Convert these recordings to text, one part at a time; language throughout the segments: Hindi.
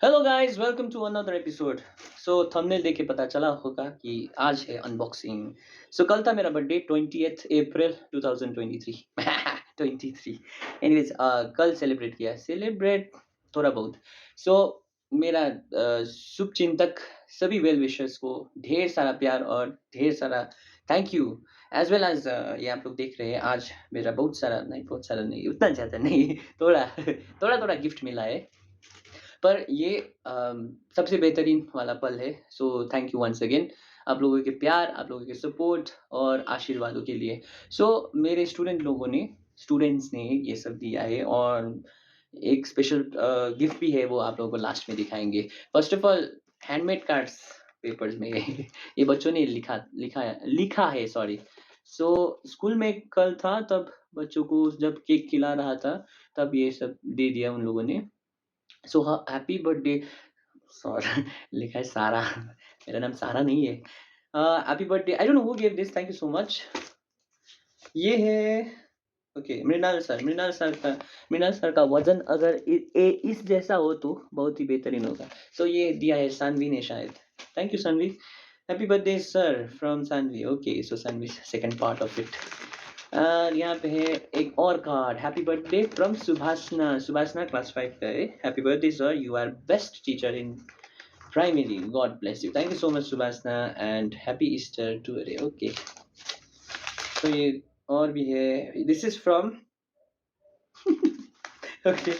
Hello guys, welcome to another episode. So thumbnail देख के पता चला होगा कि आज है अनबॉक्सिंग। सो कल था मेरा बर्थडे 20th अप्रैल 2023। 23। एनीवेज, कल सेलिब्रेट किया, सेलिब्रेट थोड़ा बहुत। सो मेरा शुभ चिंतक सभी वेल विशर्स को ढेर सारा प्यार और ढेर सारा thank you. As well as ये आप लोग देख रहे हैं, आज मेरा बहुत सारा नहीं, उतना ज़्यादा नहीं, थोड़ा थोड़ा थोड़ा गिफ्ट मिला है। पर ये सबसे बेहतरीन वाला पल है। So thank you once again, आप लोगों के प्यार, आप लोगों के सपोर्ट और आशीर्वादों के लिए। सो मेरे स्टूडेंट्स ने ये सब दिया है, और एक स्पेशल गिफ्ट भी है, वो आप लोगों को लास्ट में दिखाएंगे। First of all, handmade cards papers में ये बच्चों ने लिखा है, सॉरी। सो स्कूल में कल था, तब बच्चों को जब केक खिला रहा था, तब ये सब दे दिया उन लोगों ने। So happy birthday sir. लिखा है सारा। मेरा नाम सारा नहीं है। Happy birthday, I don't know who give this, thank you so much. ये है, ओके, मृणाल सर का वजन अगर इस जैसा हो तो बहुत ही बेहतरीन होगा। सो ये दिया है सानवी ने शायद। Thank you Saanvi. Happy birthday sir from Saanvi. Okay, so Saanvi second part of it. यहाँ पे है एक और card, happy birthday from Subhashna class 5 का है। Happy birthday sir, you are best teacher in primary, God bless you. Thank you so much Subhashna, and happy Easter to अरे। ओके, तो ये और भी है, दिस इज फ्रॉम ओके,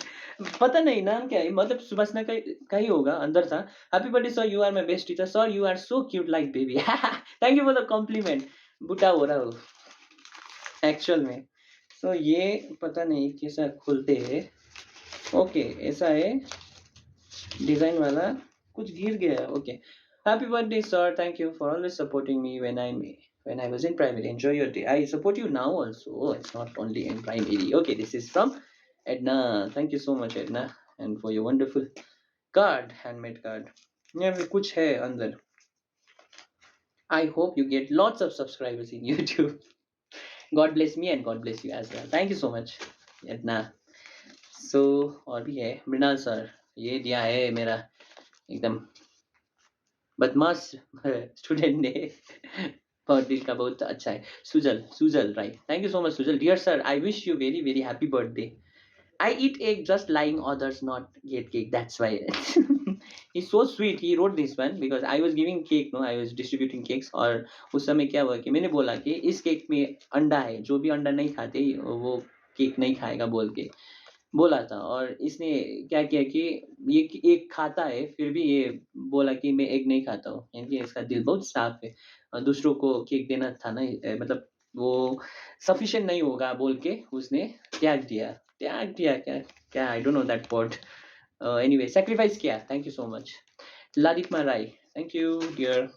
पता नहीं नाम क्या है, मतलब सुभाषना का ही होगा, अंदर था। Happy birthday sir, you are my best teacher sir, you are so cute like baby. Thank you for the compliment. बुटा हो रहा हो एक्चुअल में। तो ये पता नहीं कैसा खुलते हैं। ओके, ऐसा है डिजाइन वाला, कुछ गिर गया। Okay, happy birthday sir, thank you for always supporting me when I was in primary. Enjoy your day. I support you now also. Oh, it's not only in primary. Okay, this is from Edna. Thank you so much, Edna, and for your wonderful card, handmade card. यहाँ पे कुछ है अंदर। I hope you get lots of subscribers in YouTube. God bless me and God bless you as well. Thank you so much, Edna. सो और भी है, मृणाल सर, ये दिया है मेरा एकदम बदमाश स्टूडेंट ने। और दिल का बहुत अच्छा है, Sujal right. Thank you so much Sujal. Dear sir, I wish you very very happy birthday. I eat egg just lying others not get cake. That's why. He's so sweet. He wrote this one because I was giving cake. No, I was distributing cakes. और उस समय क्या हुआ कि मैंने बोला कि इस केक में अंडा है, जो भी अंडा नहीं खाते वो केक नहीं खाएगा बोल के बोला था। और इसने क्या किया कि ये एक खाता है, फिर भी ये बोला कि मैं एग नहीं खाता हूँ, यानी कि इसका दिल बहुत साफ है। और दूसरों को केक देना था ना, मतलब वो सफिशिएंट नहीं होगा बोल के उसने त्याग दिया क्या क्या, I don't know that word. Anyway, sacrifice किया। Thank you so much Ladikma Rai. Thank you dear.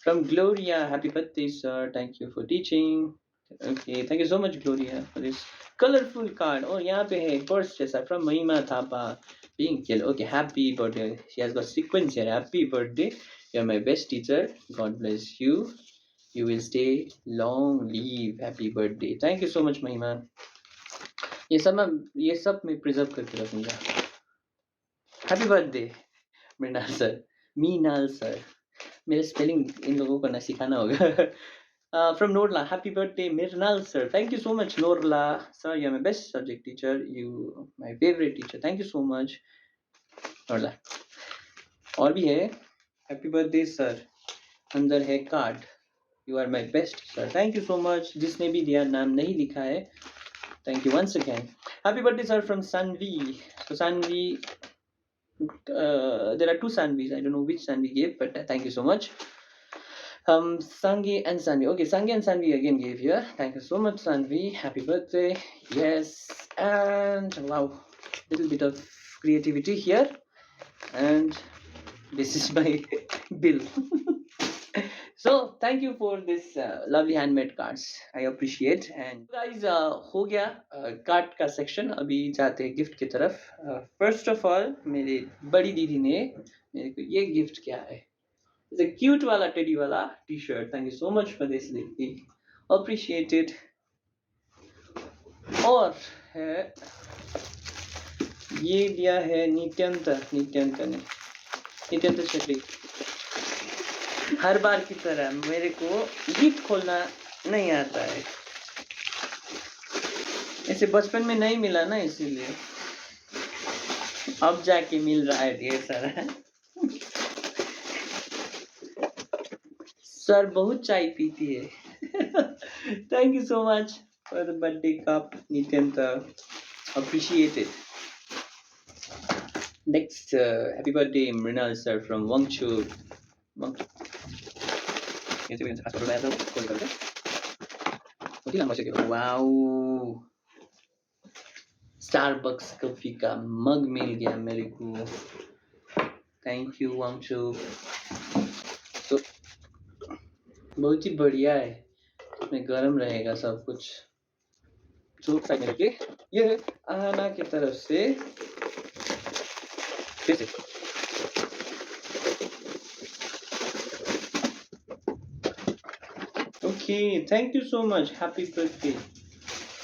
From Gloria, happy birthday, sir. Thank you for teaching. Okay, thank you so much, Gloria, for this colorful card. और यहाँ पे है पर्स जैसा from Mahima Thapa, pink yellow. Okay, happy birthday. She has got sequence here. Happy birthday. You're my best teacher. God bless you. You will stay long. Live. Happy birthday. Thank you so much, Mahima. ये सब मैं प्रिजर्व करके रखूंगा। Happy birthday Meenal sir. मेरे स्पेलिंग इन लोगों को ना सिखाना होगा। From Norla, happy birthday Mirnal sir. Thank you so much Norla sir, you're my best subject teacher, you my favorite teacher. Thank you so much Norla. और भी है, happy birthday sir, अंदर है card, you are my best sir. Thank you so much. जिसने भी दिया नाम नहीं लिखा है, thank you once again. Happy birthday sir from Sanvi. So Sanvi, there are two Sanvis, I don't know which Sanvi gave, but thank you so much. Sangi and Sanvi. Okay, Sangi and Sanvi again gave here. Thank you so much, Sanvi. Happy birthday. Yes, and wow, little bit of creativity here. And this is my bill. So thank you for this lovely handmade cards. I appreciate. And guys, हो गया कार्ड का सेक्शन। अभी जाते हैं गिफ्ट की तरफ। फर्स्ट ऑफ ऑल, मेरी बड़ी दीदी ने मेरे को ये गिफ्ट किया है। It's a cute wala teddy wala t-shirt. Thank you so much for this, lady. Appreciate it. और है ये दिया है नित्यंत ने। नित्यंत शेट्टी। हर बार की तरह मेरे को गिफ्ट खोलना नहीं आता है, ऐसे बचपन में नहीं मिला ना, इसीलिए अब जाके मिल रहा है ढेर सारा। सर बहुत चाय पीती है। Thank you so much for the birthday cup Nityant, appreciated. Next happy birthday Mrinal sir from Wangchu. Wow, Starbucks coffee का मग मिल गया मेरे को, थैंक यू वंगचू। तो बहुत ही बढ़िया है, इसमें गर्म रहेगा सब कुछ। तो साइड में रखिए, ये है आना की तरफ से फिर से। Okay, thank you so much, happy birthday.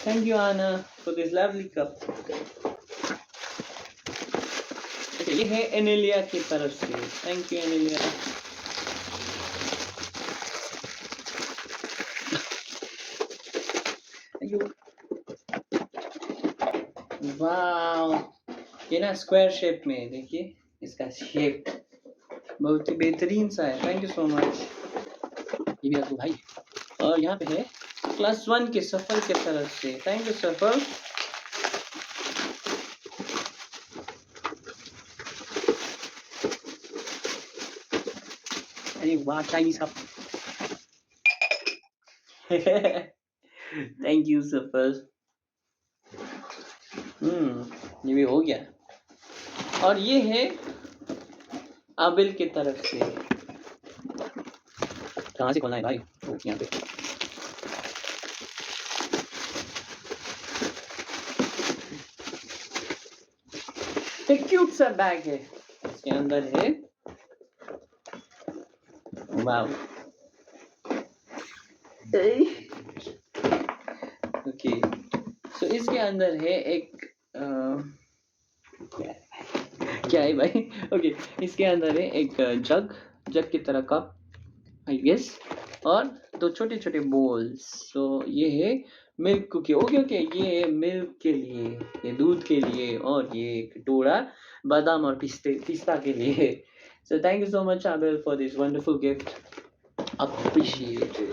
Thank you आना फॉर दिस लवली कप। ये है एनेलिया की तरफ से, थैंक यू एनेलिया। वाओ, ये ना स्क्वायर शेप में, देखिए इसका शेप बहुत ही बेहतरीन सा है, थैंक यू सो मच। ये भी आपको भाई। और यहाँ पे है क्लास 1 के सफल की तरफ से, थैंक यू सफल। अरे वाह, चाइनीज कप। थैंक यू सफल। ये भी हो गया। और ये है आबिल की तरफ से, कहाँ से खोलना है भाई? यहाँ पे एक क्यूट सा बैग है, इसके अंदर है, वाव, ओके। सो इसके अंदर है एक क्या है भाई? ओके, इसके अंदर है एक जग की तरह कप आई गेस, और 2 छोटे-छोटे बोल्स। सो ये है मिल्क कुकी, ओके, ये है मिल्क के लिए, ये दूध के लिए, और ये कटोरा बादाम और पिस्ता के लिए। So thank you so much Abil for this wonderful gift, appreciated.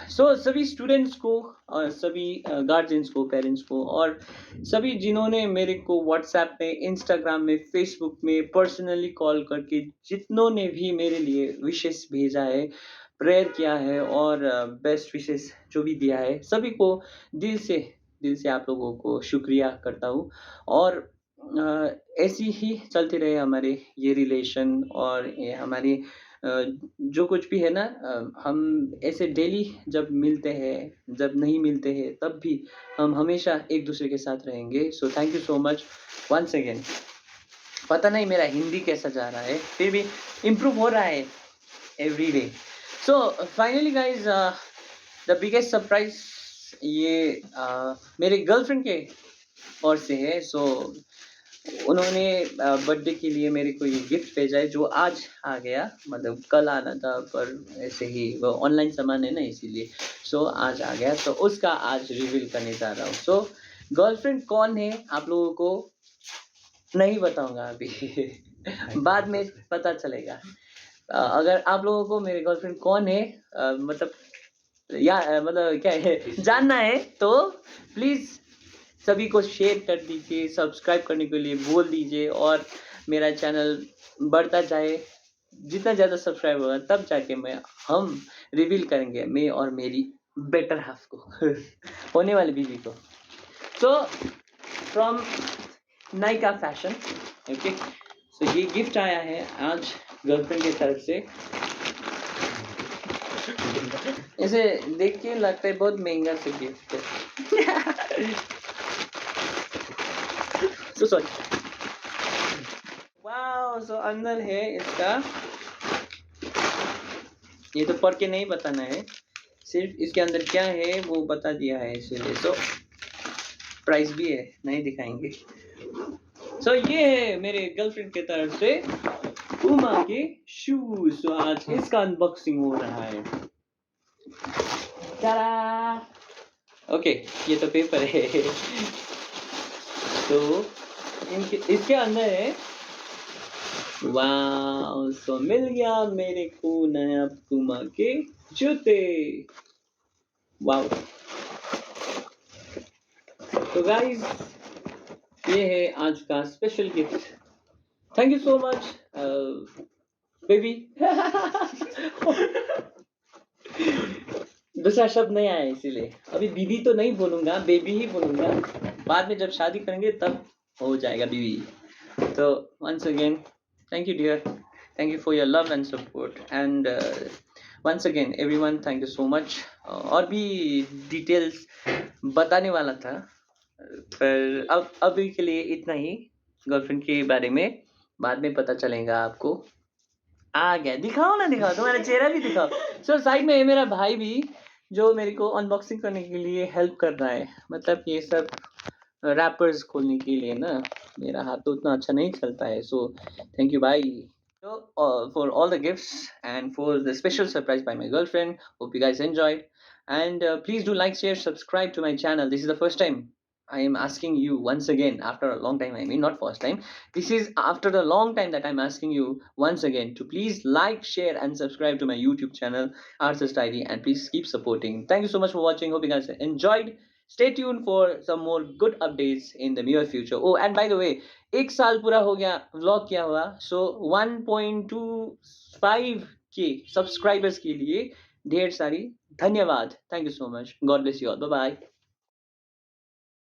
So सभी स्टूडेंट्स को और सभी गार्जियंस को, पेरेंट्स को, और सभी जिन्होंने मेरे को व्हाट्सएप में, इंस्टाग्राम में, फेसबुक में पर्सनली कॉल करके जितनों ने भी मेरे लिए विशेष भेजा है, प्रेयर किया है, और बेस्ट विशेष जो भी दिया है, सभी को दिल से आप लोगों को शुक्रिया करता हूँ। और ऐसी ही चलते रहे हमारे ये रिलेशन, और ये हमारी जो कुछ भी है ना, हम ऐसे डेली जब मिलते हैं, जब नहीं मिलते हैं, तब भी हम हमेशा एक दूसरे के साथ रहेंगे। So thank you so much once again. पता नहीं मेरा हिंदी कैसा जा रहा है, फिर भी इम्प्रूव हो रहा है every day. So finally guys, the biggest surprise ये मेरे गर्लफ्रेंड के ओर से है। सो उन्होंने बर्थडे के लिए मेरे को ये गिफ्ट भेजा है, जो आज आ गया, मतलब कल आना था, पर ऐसे ही वो ऑनलाइन सामान है ना, इसीलिए। सो आज आ गया, तो उसका आज रिवील करने जा रहा हूँ। सो गर्लफ्रेंड कौन है आप लोगों को नहीं बताऊंगा अभी। बाद में पता चलेगा। अगर आप लोगों को मेरे गर्लफ्रेंड कौन है, मतलब मतलब क्या है, जानना है, तो प्लीज़ सभी को शेयर कर दीजिए, सब्सक्राइब करने के लिए बोल दीजिए, और मेरा चैनल बढ़ता जाए। जितना ज़्यादा सब्सक्राइब होगा, तब जाके हम रिवील करेंगे, मैं और मेरी बेटर हाफ को, होने वाली बीवी को। So from Nykaa fashion, okay. So ये गिफ्ट आया है आज गर्लफ्रेंड की तरफ से। इसे देख के लगता है बहुत महंगा सा गिफ्ट है। So sorry. वाओ, सो अंदर है इसका, ये तो पढ़ के नहीं बताना है, सिर्फ इसके अंदर क्या है वो बता दिया है, इसीलिए। सो प्राइस भी है, नहीं दिखाएंगे। सो ये है मेरे गर्लफ्रेंड के तरफ से पूमा के शूज। तो आज इसका अनबॉक्सिंग हो रहा है। ओके, ये तो पेपर है। तो इसके अंदर है, वाह, सो मिल गया मेरे को नया पूमा के जूते। वाह। तो गाइस, ये है आज का special gift. Thank you so much baby. दूसरा शब्द नहीं आया इसीलिए अभी बीबी तो नहीं बोलूंगा, बेबी ही बोलूंगा। बाद में जब शादी करेंगे तब हो जाएगा बीबी। तो once again, thank you dear, thank you for your love and support, and once again everyone, thank you so much। और भी डिटेल्स बताने वाला था, पर अब अभी के लिए इतना ही। गर्लफ्रेंड के बारे में बाद में पता चलेगा आपको। आ गया, दिखाओ ना, दिखाओ, तुम्हारा चेहरा भी दिखाओ। सो साइड में है मेरा भाई भी, जो मेरे को अनबॉक्सिंग करने के लिए हेल्प कर रहा है। मतलब ये सब रैपर्स खोलने के लिए ना, मेरा हाथ तो उतना अच्छा नहीं चलता है। सो थैंक यू भाई। So for all the gifts and for the special surprise by my girlfriend, hope you guys enjoyed, and please do like, share, subscribe to my channel. This is the first time I am asking you once again after a long time. I mean, not first time. This is after a long time that I'm asking you once again to please like, share, and subscribe to my YouTube channel, Artist ID, and please keep supporting. Thank you so much for watching. Hope you guys enjoyed. Stay tuned for some more good updates in the near future. Oh, and by the way, एक साल पूरा हो गया व्लॉग किया हुआ। सो 1.25 के सब्सक्राइबर्स के लिए ढेर सारी धन्यवाद। Thank you so much. God bless you all. Bye bye.